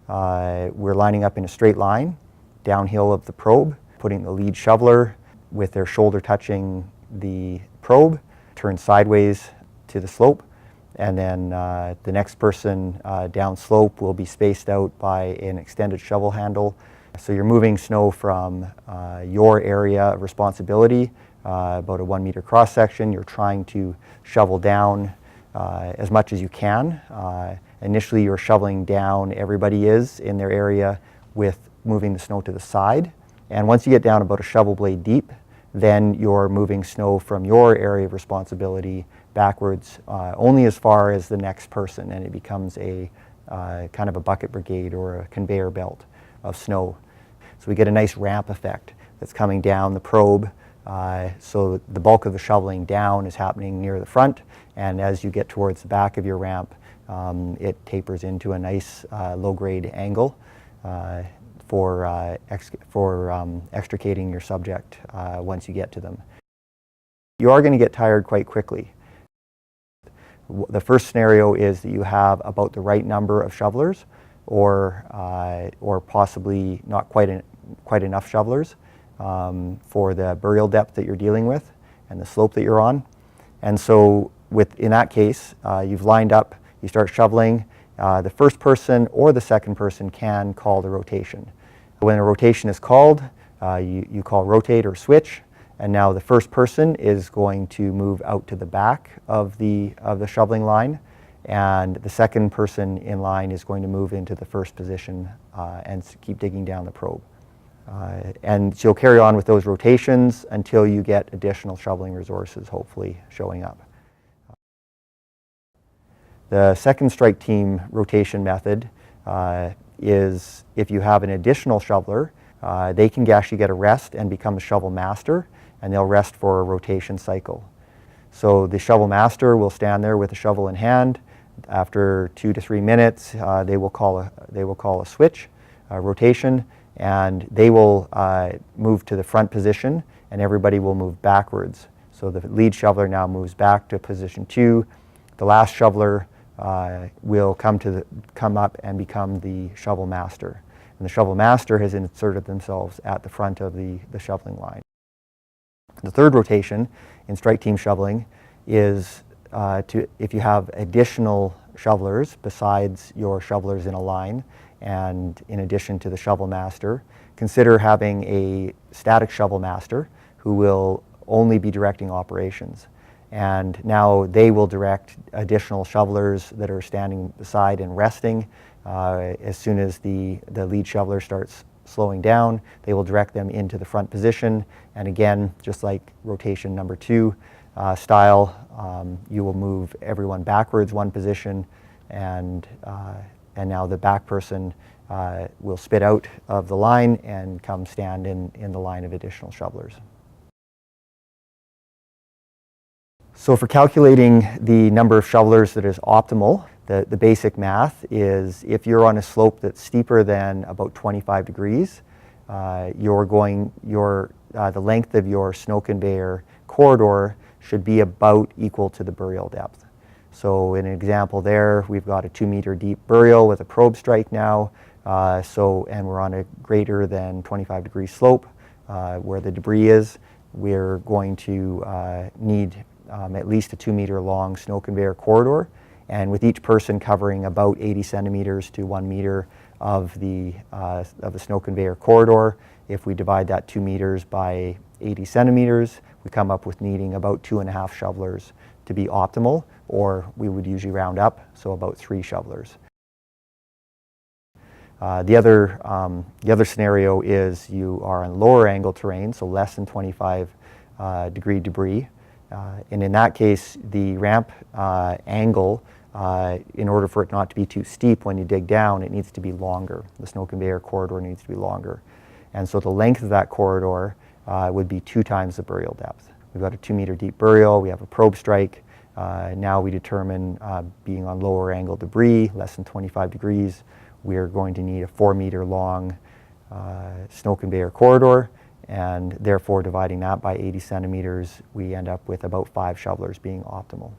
We're lining up in a straight line downhill of the probe, putting the lead shoveler with their shoulder touching the probe, turn sideways to the slope, and then the next person down slope will be spaced out by an extended shovel handle. So you're moving snow from your area of responsibility, about a 1 meter cross section. You're trying to shovel down as much as you can. Initially you're shoveling down, everybody is in their area, with moving the snow to the side. And once you get down about a shovel blade deep, then you're moving snow from your area of responsibility backwards only as far as the next person, and it becomes a kind of a bucket brigade or a conveyor belt of snow. So we get a nice ramp effect that's coming down the probe. So the bulk of the shoveling down is happening near the front, and as you get towards the back of your ramp, it tapers into a nice low-grade angle for extricating your subject once you get to them. You are going to get tired quite quickly. The first scenario is that you have about the right number of shovelers, or possibly not quite enough shovelers for the burial depth that you're dealing with and the slope that you're on. And so in that case, you've lined up, you start shoveling. The first person or the second person can call the rotation. When a rotation is called, you call rotate or switch, and now the first person is going to move out to the back of the shoveling line, and the second person in line is going to move into the first position and keep digging down the probe. And so you'll carry on with those rotations until you get additional shoveling resources hopefully showing up. The second strike team rotation method is if you have an additional shoveler, they can actually get a rest and become a shovel master, and they'll rest for a rotation cycle. So the shovel master will stand there with a shovel in hand. After 2 to 3 minutes, they will call a switch, a rotation, and they will move to the front position, and everybody will move backwards. So the lead shoveler now moves back to position 2. The last shoveler will come up and become the shovel master. And the shovel master has inserted themselves at the front of the shoveling line. The third rotation in strike team shoveling is if you have additional shovelers besides your shovelers in a line, and in addition to the shovel master, consider having a static shovel master who will only be directing operations. And now they will direct additional shovelers that are standing beside and resting. As soon as the lead shoveler starts slowing down, they will direct them into the front position. And again, just like rotation number 2 style, you will move everyone backwards 1 position, and now the back person will spit out of the line and come stand in the line of additional shovelers. So for calculating the number of shovelers that is optimal, the basic math is if you're on a slope that's steeper than about 25 degrees, the length of your snow conveyor corridor should be about equal to the burial depth. So in an example there, we've got a 2 meter deep burial with a probe strike now, and we're on a greater than 25 degree slope where the debris is. We're going to need at least a 2 meter long snow conveyor corridor, and with each person covering about 80 centimeters to 1 meter of the snow conveyor corridor. If we divide that 2 meters by 80 centimeters, we come up with needing about 2.5 shovelers to be optimal, or we would usually round up, so about 3 shovelers. The other scenario is you are on lower angle terrain, so less than 25 degree debris. And in that case, the ramp angle, in order for it not to be too steep when you dig down, it needs to be longer. The snow conveyor corridor needs to be longer. And so the length of that corridor would be 2 times the burial depth. We've got a 2 meter deep burial, we have a probe strike. Now we determine being on lower angle debris, less than 25 degrees, we're going to need a 4 meter long snow conveyor corridor, and therefore dividing that by 80 centimeters, we end up with about 5 shovelers being optimal.